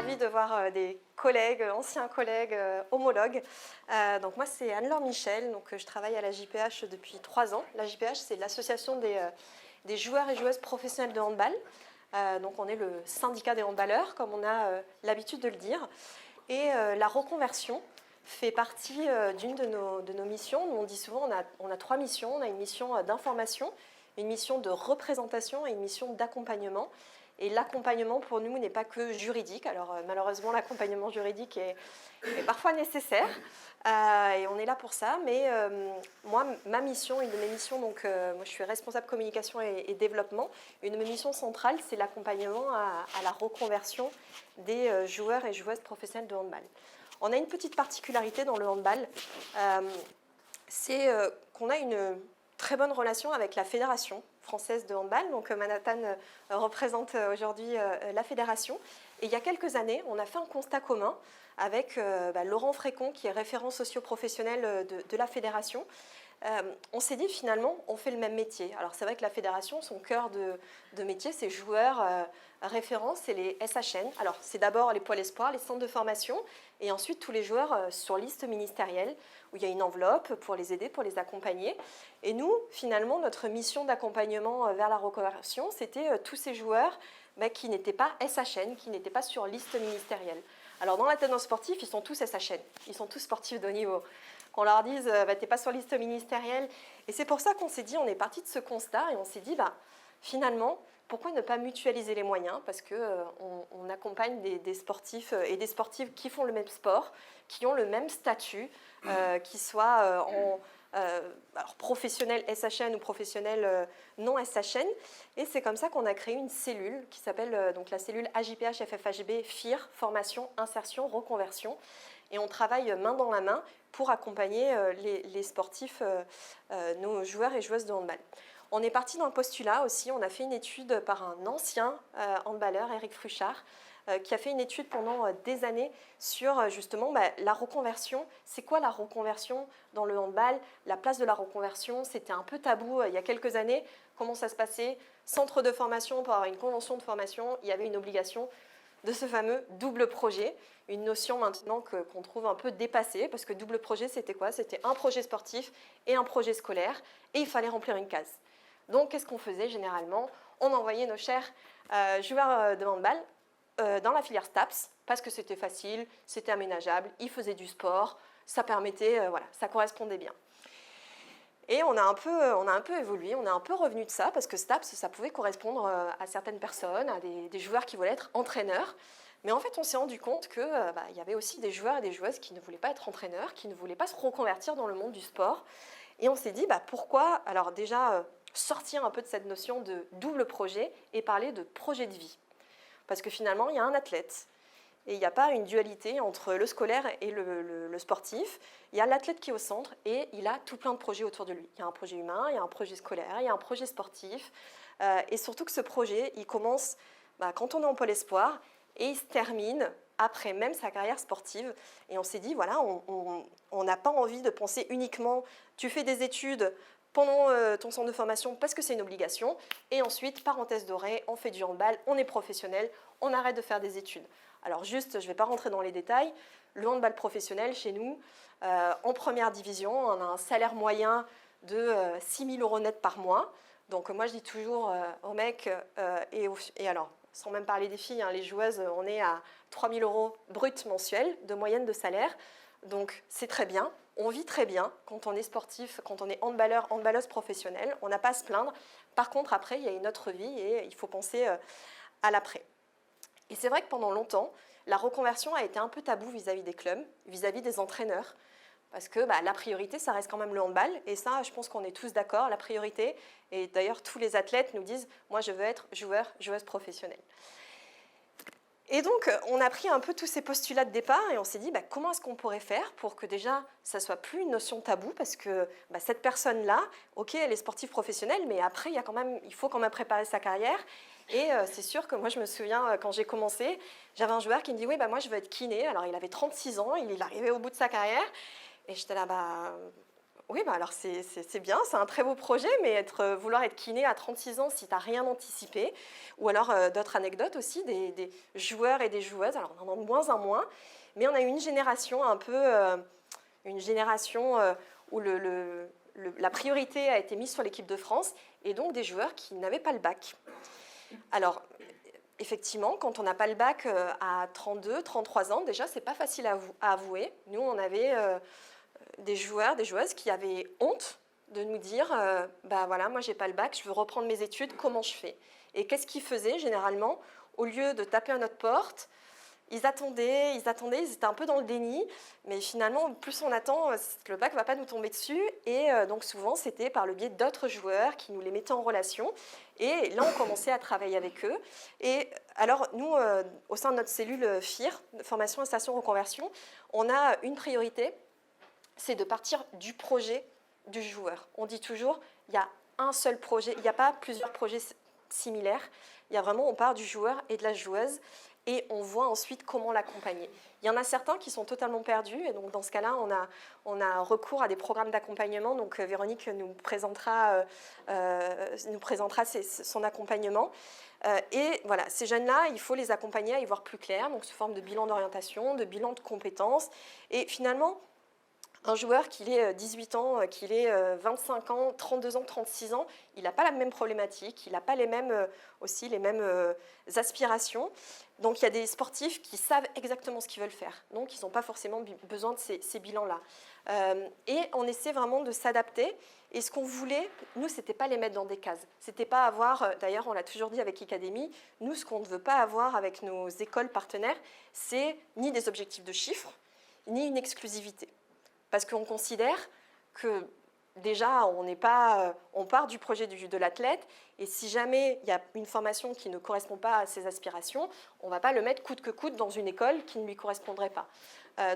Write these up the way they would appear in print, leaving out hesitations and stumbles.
ravie de voir des collègues, anciens collègues, homologues. Donc moi, c'est Anne-Laure Michel, donc je travaille à la JPH depuis 3 ans. La JPH, c'est l'association des joueurs et joueuses professionnels de handball. Donc on est le syndicat des handballeurs, comme on a l'habitude de le dire. Et la reconversion fait partie d'une de nos missions. Nous, on dit souvent on a 3 missions. On a une mission d'information, une mission de représentation et une mission d'accompagnement. Et l'accompagnement pour nous n'est pas que juridique. Alors malheureusement, l'accompagnement juridique est parfois nécessaire et on est là pour ça. Mais moi, ma mission, une de mes missions, donc moi je suis responsable communication et développement. Une de mes missions centrales, c'est l'accompagnement à la reconversion des joueurs et joueuses professionnelles de handball. On a une petite particularité dans le handball, c'est qu'on a une très bonne relation avec la Fédération française de handball. Donc Manhattan représente aujourd'hui la fédération. Et il y a quelques années, on a fait un constat commun avec Laurent Frécon, qui est référent socio-professionnel de la fédération. On s'est dit finalement, on fait le même métier. Alors c'est vrai que la fédération, son cœur de métier, c'est joueurs référents, c'est les SHN. Alors c'est d'abord les pôles espoirs, les centres de formation, et ensuite tous les joueurs sur liste ministérielle, où il y a une enveloppe pour les aider, pour les accompagner. Et nous, finalement, notre mission d'accompagnement vers la reconversion, c'était tous ces joueurs qui n'étaient pas SHN, qui n'étaient pas sur liste ministérielle. Alors dans la tendance sportive, ils sont tous SHN, ils sont tous sportifs de haut niveau. Qu'on leur dise t'es pas sur liste ministérielle. Et c'est pour ça qu'on s'est dit, on est parti de ce constat et on s'est dit finalement, pourquoi ne pas mutualiser les moyens? Parce qu'on accompagne des sportifs et des sportives qui font le même sport, qui ont le même statut, qui soient alors professionnels SHN ou professionnels non SHN. Et c'est comme ça qu'on a créé une cellule qui s'appelle donc la cellule AJPH FFHB FIR, formation, insertion, reconversion. Et on travaille main dans la main pour accompagner les sportifs, nos joueurs et joueuses de handball. On est parti d'un postulat aussi, on a fait une étude par un ancien handballeur, Eric Fruchard, qui a fait une étude pendant des années sur justement la reconversion. C'est quoi la reconversion dans le handball? La place de la reconversion, c'était un peu tabou il y a quelques années. Comment ça se passait? Centre de formation, pour avoir une convention de formation, il y avait une obligation de ce fameux double projet, une notion maintenant qu'on trouve un peu dépassée, parce que double projet, c'était quoi? C'était un projet sportif et un projet scolaire, et il fallait remplir une case. Donc, qu'est-ce qu'on faisait généralement? On envoyait nos chers joueurs de handball dans la filière STAPS, parce que c'était facile, c'était aménageable, ils faisaient du sport, ça permettait, ça correspondait bien. Et on a un peu évolué, on est un peu revenu de ça, parce que STAPS, ça pouvait correspondre à certaines personnes, à des joueurs qui voulaient être entraîneurs. Mais en fait, on s'est rendu compte qu'il y avait aussi des joueurs et des joueuses qui ne voulaient pas être entraîneurs, qui ne voulaient pas se reconvertir dans le monde du sport. Et on s'est dit, pourquoi, alors déjà, sortir un peu de cette notion de double projet et parler de projet de vie. Parce que finalement, il y a un athlète. Et il n'y a pas une dualité entre le scolaire et le sportif. Il y a l'athlète qui est au centre et il a tout plein de projets autour de lui. Il y a un projet humain, il y a un projet scolaire, il y a un projet sportif. Et surtout que ce projet, il commence quand on est en pôle espoir et il se termine après même sa carrière sportive. Et on s'est dit, voilà, on n'a pas envie de penser uniquement, tu fais des études pendant ton centre de formation parce que c'est une obligation. Et ensuite, parenthèse dorée, on fait du handball, on est professionnel, on arrête de faire des études. Alors juste, je ne vais pas rentrer dans les détails, le handball professionnel chez nous, en première division, on a un salaire moyen de 6 000 € net par mois. Donc moi je dis toujours aux mecs, et alors sans même parler des filles, les joueuses, on est à 3 000 € brut mensuels de moyenne de salaire. Donc c'est très bien, on vit très bien quand on est sportif, quand on est handballeur, handballeuse professionnelle, on n'a pas à se plaindre. Par contre après, il y a une autre vie et il faut penser à l'après. Et c'est vrai que pendant longtemps, la reconversion a été un peu tabou vis-à-vis des clubs, vis-à-vis des entraîneurs, parce que la priorité, ça reste quand même le handball, et ça, je pense qu'on est tous d'accord, la priorité, et d'ailleurs tous les athlètes nous disent « moi je veux être joueur, joueuse professionnelle ». Et donc, on a pris un peu tous ces postulats de départ et on s'est dit comment est-ce qu'on pourrait faire pour que déjà, ça ne soit plus une notion tabou parce que cette personne-là, ok, elle est sportive professionnelle, mais après, il faut quand même préparer sa carrière. Et c'est sûr que moi, je me souviens, quand j'ai commencé, j'avais un joueur qui me dit « oui, moi, je veux être kiné ». Alors, il avait 36 ans, il arrivait au bout de sa carrière. Et j'étais là, Oui, bah alors c'est bien, c'est un très beau projet, mais vouloir être kiné à 36 ans si tu n'as rien anticipé, ou alors d'autres anecdotes aussi, des joueurs et des joueuses, alors on en a de moins en moins, mais on a eu une génération un peu, où la priorité a été mise sur l'équipe de France, et donc des joueurs qui n'avaient pas le bac. Alors, effectivement, quand on n'a pas le bac à 32, 33 ans, déjà, c'est pas facile à avouer. Nous, on avait des joueurs, des joueuses qui avaient honte de nous dire bah voilà, moi j'ai pas le bac, je veux reprendre mes études, comment je fais? Et qu'est-ce qu'ils faisaient généralement? Au lieu de taper à notre porte, ils attendaient, ils étaient un peu dans le déni, mais finalement, plus on attend, le bac ne va pas nous tomber dessus, et donc souvent c'était par le biais d'autres joueurs qui nous les mettaient en relation, et là on commençait à travailler avec eux. Et alors nous, au sein de notre cellule FIR, formation, installation, reconversion, on a une priorité, c'est de partir du projet du joueur. On dit toujours, il y a un seul projet, il n'y a pas plusieurs projets similaires, il y a vraiment, on part du joueur et de la joueuse, et on voit ensuite comment l'accompagner. Il y en a certains qui sont totalement perdus, et donc dans ce cas-là, on a recours à des programmes d'accompagnement. Donc Véronique nous présentera son accompagnement. Et voilà, ces jeunes-là, il faut les accompagner à y voir plus clair, donc sous forme de bilan d'orientation, de bilan de compétences. Et finalement, un joueur qu'il ait 18 ans, qu'il ait 25 ans, 32 ans, 36 ans, il n'a pas la même problématique, il n'a pas les mêmes aspirations. Donc il y a des sportifs qui savent exactement ce qu'ils veulent faire. Donc ils n'ont pas forcément besoin de ces bilans-là. Et on essaie vraiment de s'adapter. Et ce qu'on voulait, nous, ce n'était pas les mettre dans des cases. C'était pas avoir, d'ailleurs on l'a toujours dit avec Icademy, nous ce qu'on ne veut pas avoir avec nos écoles partenaires, c'est ni des objectifs de chiffres, ni une exclusivité. Parce qu'on considère que déjà, on part du projet de l'athlète, et si jamais il y a une formation qui ne correspond pas à ses aspirations, on ne va pas le mettre coûte que coûte dans une école qui ne lui correspondrait pas.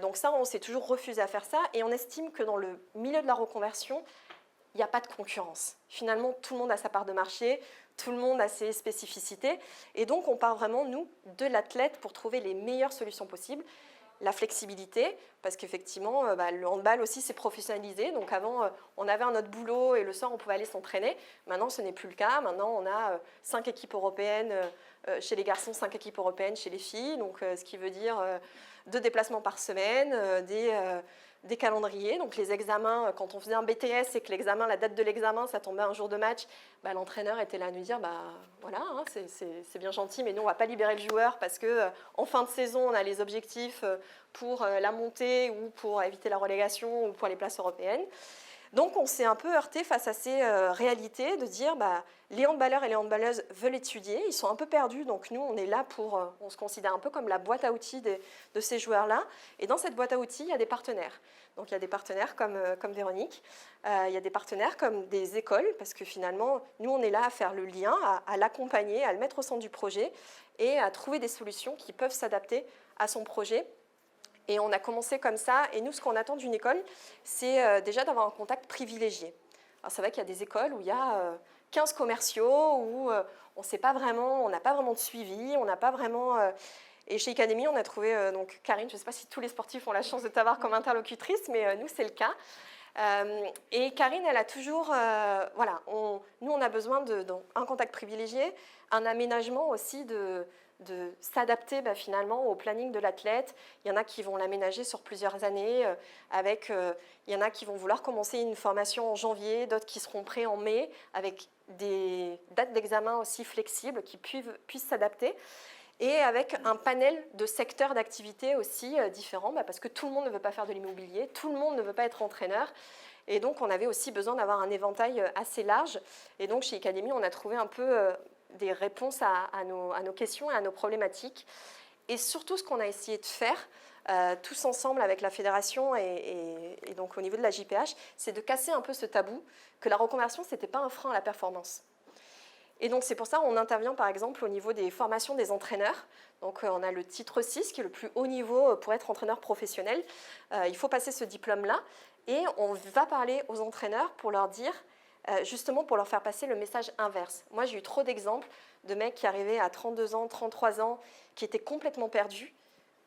Donc ça, on s'est toujours refusé à faire ça, et on estime que dans le milieu de la reconversion, il n'y a pas de concurrence. Finalement, tout le monde a sa part de marché, tout le monde a ses spécificités, et donc on part vraiment, nous, de l'athlète pour trouver les meilleures solutions possibles. La flexibilité, parce qu'effectivement, le handball aussi s'est professionnalisé. Donc avant, on avait un autre boulot et le soir, on pouvait aller s'entraîner. Maintenant, ce n'est plus le cas. Maintenant, on a 5 équipes européennes chez les garçons, 5 équipes européennes chez les filles. Donc, ce qui veut dire 2 déplacements par semaine, des calendriers. Donc, les examens, quand on faisait un BTS et que l'examen, la date de l'examen, ça tombait un jour de match, l'entraîneur était là à nous dire voilà, hein, c'est bien gentil, mais nous, on ne va pas libérer le joueur parce qu'en fin de saison, on a les objectifs pour la montée ou pour éviter la relégation ou pour les places européennes. Donc, on s'est un peu heurté face à ces réalités de dire les handballeurs et les handballeuses veulent étudier, ils sont un peu perdus, donc nous, on est là on se considère un peu comme la boîte à outils de ces joueurs-là. Et dans cette boîte à outils, il y a des partenaires. Donc, il y a des partenaires comme Véronique, il y a des partenaires comme des écoles, parce que finalement, nous, on est là à faire le lien, à l'accompagner, à le mettre au centre du projet et à trouver des solutions qui peuvent s'adapter à son projet. Et on a commencé comme ça. Et nous, ce qu'on attend d'une école, c'est déjà d'avoir un contact privilégié. Alors, c'est vrai qu'il y a des écoles où il y a 15 commerciaux, où on sait pas vraiment, on n'a pas vraiment de suivi, on n'a pas vraiment... Et chez Icademy, on a trouvé donc Karine, je ne sais pas si tous les sportifs ont la chance de t'avoir comme interlocutrice, mais nous, c'est le cas. Et Karine, elle a toujours... nous, on a besoin d'un contact privilégié, un aménagement aussi de s'adapter finalement au planning de l'athlète. Il y en a qui vont l'aménager sur plusieurs années, il y en a qui vont vouloir commencer une formation en janvier, d'autres qui seront prêts en mai, avec des dates d'examen aussi flexibles qui puissent s'adapter, et avec un panel de secteurs d'activité aussi différents, parce que tout le monde ne veut pas faire de l'immobilier, tout le monde ne veut pas être entraîneur. Et donc, on avait aussi besoin d'avoir un éventail assez large. Et donc, chez Icademy, on a trouvé un peu des réponses à nos questions et à nos problématiques. Et surtout, ce qu'on a essayé de faire, tous ensemble avec la fédération et donc au niveau de la JPH, c'est de casser un peu ce tabou que la reconversion, ce n'était pas un frein à la performance. Et donc, c'est pour ça qu'on intervient, par exemple, au niveau des formations des entraîneurs. Donc, on a le titre 6, qui est le plus haut niveau pour être entraîneur professionnel. Il faut passer ce diplôme-là. Et on va parler aux entraîneurs pour leur dire, justement pour leur faire passer le message inverse. Moi, j'ai eu trop d'exemples de mecs qui arrivaient à 32 ans, 33 ans, qui étaient complètement perdus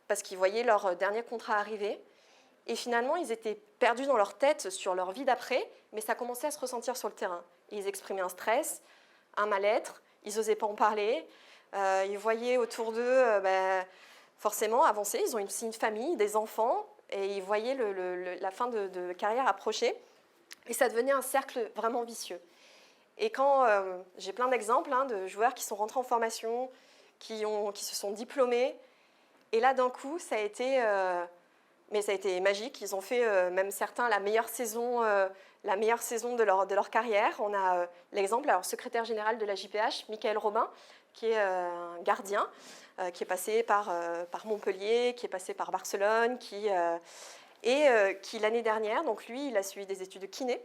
parce qu'ils voyaient leur dernier contrat arriver. Et finalement, ils étaient perdus dans leur tête sur leur vie d'après, mais ça commençait à se ressentir sur le terrain. Ils exprimaient un stress, un mal-être, ils n'osaient pas en parler. Ils voyaient autour d'eux, forcément, avancer. Ils ont aussi une famille, des enfants, et ils voyaient la fin de carrière approcher. Et ça devenait un cercle vraiment vicieux. Et quand j'ai plein d'exemples de joueurs qui sont rentrés en formation, qui se sont diplômés, et là d'un coup, ça a été magique. Ils ont fait, même certains, la meilleure saison de leur carrière. On a l'exemple, secrétaire général de la JPH, Michael Robin, qui est un gardien, qui est passé par Montpellier, qui est passé par Barcelone, qui l'année dernière, donc lui, il a suivi des études de kiné.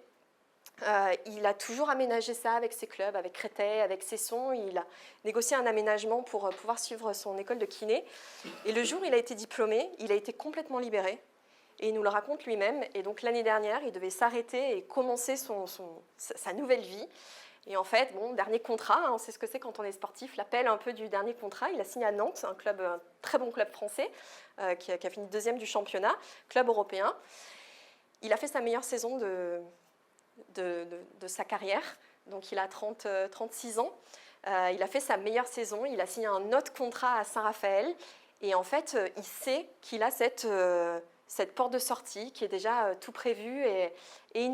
Il a toujours aménagé ça avec ses clubs, avec Créteil, avec Cesson. Il a négocié un aménagement pour pouvoir suivre son école de kiné. Et le jour où il a été diplômé, il a été complètement libéré. Et il nous le raconte lui-même. Et donc l'année dernière, il devait s'arrêter et commencer sa nouvelle vie. Et en fait, dernier contrat, on sait ce que c'est quand on est sportif, l'appel un peu du dernier contrat. Il a signé à Nantes, un très bon club français, qui a fini deuxième du championnat, club européen. Il a fait sa meilleure saison de sa carrière, donc il a 36 ans. Il a fait sa meilleure saison, il a signé un autre contrat à Saint-Raphaël, et en fait, il sait qu'il a cette porte de sortie qui est déjà tout prévue, et il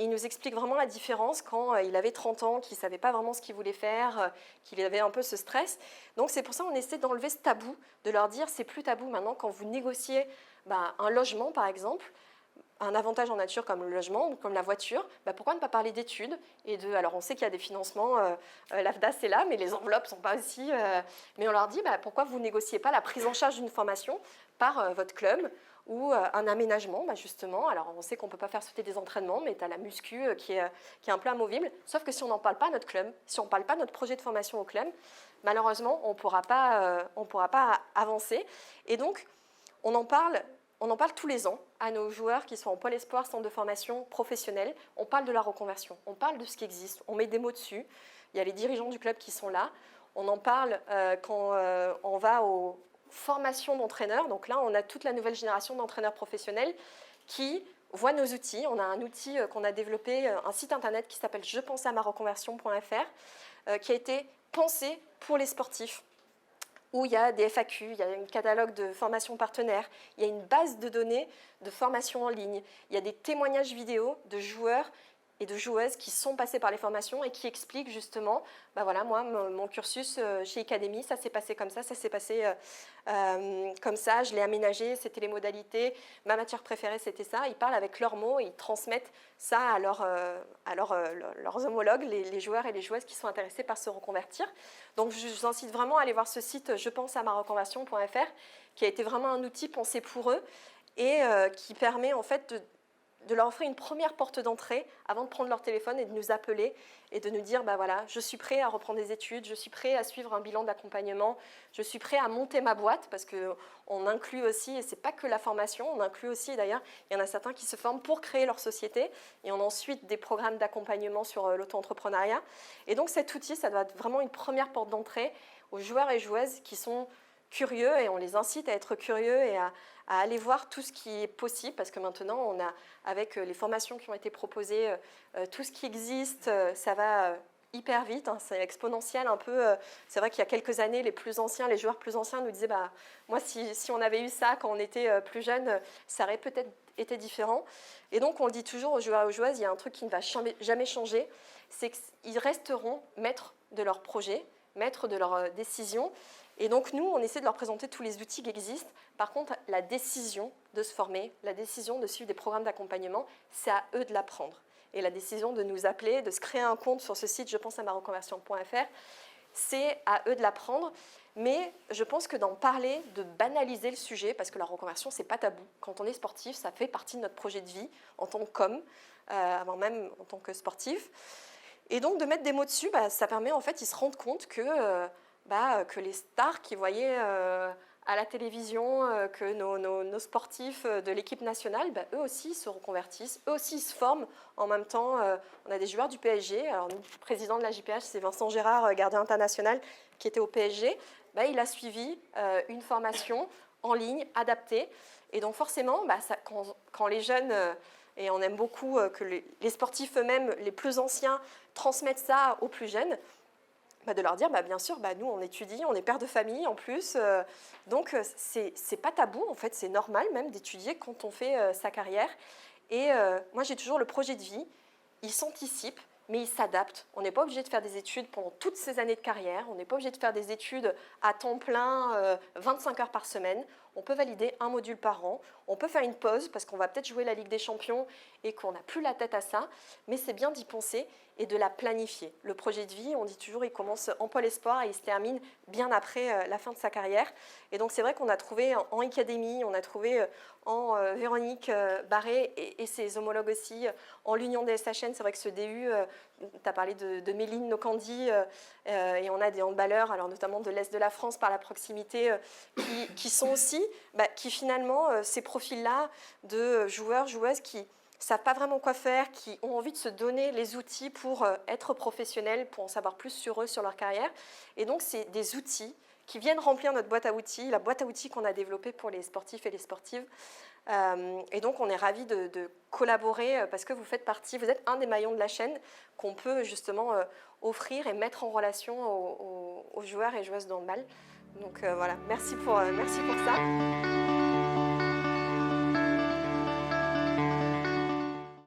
nous explique vraiment la différence quand il avait 30 ans, qu'il ne savait pas vraiment ce qu'il voulait faire, qu'il avait un peu ce stress. Donc c'est pour ça qu'on essaie d'enlever ce tabou, de leur dire c'est plus tabou maintenant quand vous négociez un logement par exemple, un avantage en nature comme le logement ou comme la voiture, pourquoi ne pas parler d'études alors on sait qu'il y a des financements, l'AFDA c'est là, mais les enveloppes ne sont pas aussi... mais on leur dit pourquoi vous ne négociez pas la prise en charge d'une formation par votre club ou un aménagement, justement. Alors on sait qu'on ne peut pas faire sauter des entraînements, mais tu as la muscu qui est un peu amovible, sauf que si on n'en parle pas à notre club, si on ne parle pas de notre projet de formation au club, malheureusement on ne pourra pas avancer. Et donc on en parle tous les ans à nos joueurs qui sont en pôle espoir, centre de formation professionnel. On parle de la reconversion, on parle de ce qui existe, on met des mots dessus. Il y a les dirigeants du club qui sont là. On en parle quand on va aux formations d'entraîneurs. Donc là, on a toute la nouvelle génération d'entraîneurs professionnels qui voient nos outils. On a un outil qu'on a développé, un site internet qui s'appelle jepenseamareconversion.fr, qui a été pensé pour les sportifs, où il y a des FAQ, il y a un catalogue de formations partenaires, il y a une base de données de formation en ligne, il y a des témoignages vidéo de joueurs et de joueuses qui sont passés par les formations et qui expliquent justement, voilà, moi, mon cursus chez Academy, ça s'est passé comme ça s'est passé comme ça, je l'ai aménagé, c'était les modalités, ma matière préférée, c'était ça. Ils parlent avec leurs mots et ils transmettent ça à leurs homologues, les joueurs et les joueuses qui sont intéressés par se reconvertir. Donc, je vous incite vraiment à aller voir ce site jepenseamareconversion.fr qui a été vraiment un outil pensé pour eux et qui permet en fait de leur offrir une première porte d'entrée avant de prendre leur téléphone et de nous appeler et de nous dire voilà, je suis prêt à reprendre des études, je suis prêt à suivre un bilan d'accompagnement, je suis prêt à monter ma boîte, parce qu'on inclut aussi, et ce n'est pas que la formation, on inclut aussi d'ailleurs, il y en a certains qui se forment pour créer leur société et on a ensuite des programmes d'accompagnement sur l'auto-entrepreneuriat. Et donc cet outil, ça doit être vraiment une première porte d'entrée aux joueurs et joueuses qui sont curieux, et on les incite à être curieux et à aller voir tout ce qui est possible, parce que maintenant, on a, avec les formations qui ont été proposées, tout ce qui existe, ça va hyper vite, c'est exponentiel un peu. C'est vrai qu'il y a quelques années, les joueurs plus anciens nous disaient moi, si on avait eu ça quand on était plus jeune, ça aurait peut-être été différent. Et donc, on le dit toujours aux joueurs et aux joueuses, il y a un truc qui ne va jamais changer, c'est qu'ils resteront maîtres de leur projet, maîtres de leurs décisions. Et donc, nous, on essaie de leur présenter tous les outils qui existent. Par contre, la décision de se former, la décision de suivre des programmes d'accompagnement, c'est à eux de la prendre. Et la décision de nous appeler, de se créer un compte sur ce site jepenseamareconversion.fr, c'est à eux de la prendre. Mais je pense que d'en parler, de banaliser le sujet, parce que la reconversion, ce n'est pas tabou. Quand on est sportif, ça fait partie de notre projet de vie en tant qu'homme, avant même en tant que sportif. Et donc, de mettre des mots dessus, ça permet, en fait, ils se rendent compte que les stars qu'ils voyaient à la télévision, que nos sportifs de l'équipe nationale, eux aussi se reconvertissent, eux aussi se forment en même temps. On a des joueurs du PSG, alors le président de la JPH, c'est Vincent Gérard, gardien international, qui était au PSG. Il a suivi une formation en ligne adaptée Et donc forcément, quand les jeunes, et on aime beaucoup que les sportifs eux-mêmes, les plus anciens, transmettent ça aux plus jeunes, de leur dire, bien sûr, nous on étudie, on est père de famille en plus, donc c'est pas tabou, en fait, c'est normal même d'étudier quand on fait sa carrière. Et moi j'ai toujours le projet de vie, il s'anticipe, mais il s'adapte. On n'est pas obligé de faire des études pendant toutes ces années de carrière, on n'est pas obligé de faire des études à temps plein, 25 heures par semaine. On peut valider un module par an, on peut faire une pause parce qu'on va peut-être jouer la Ligue des Champions et qu'on n'a plus la tête à ça, mais c'est bien d'y penser et de la planifier. Le projet de vie, on dit toujours, il commence en pôle espoir et il se termine bien après la fin de sa carrière. Et donc c'est vrai qu'on a trouvé en Académie, on a trouvé en Véronique Barré et ses homologues aussi, en l'Union des SHN, c'est vrai que ce DU, tu as parlé de Méline Nocandi, et on a des handballeurs, alors notamment de l'Est de la France par la proximité, qui sont aussi, qui finalement, ces profils-là de joueurs, joueuses qui ne savent pas vraiment quoi faire, qui ont envie de se donner les outils pour être professionnels, pour en savoir plus sur eux, sur leur carrière. Et donc, c'est des outils qui viennent remplir notre boîte à outils, la boîte à outils qu'on a développée pour les sportifs et les sportives. Et donc, on est ravis de collaborer parce que vous faites partie, vous êtes un des maillons de la chaîne qu'on peut justement offrir et mettre en relation aux joueurs et joueuses de handball. Donc voilà, merci pour ça.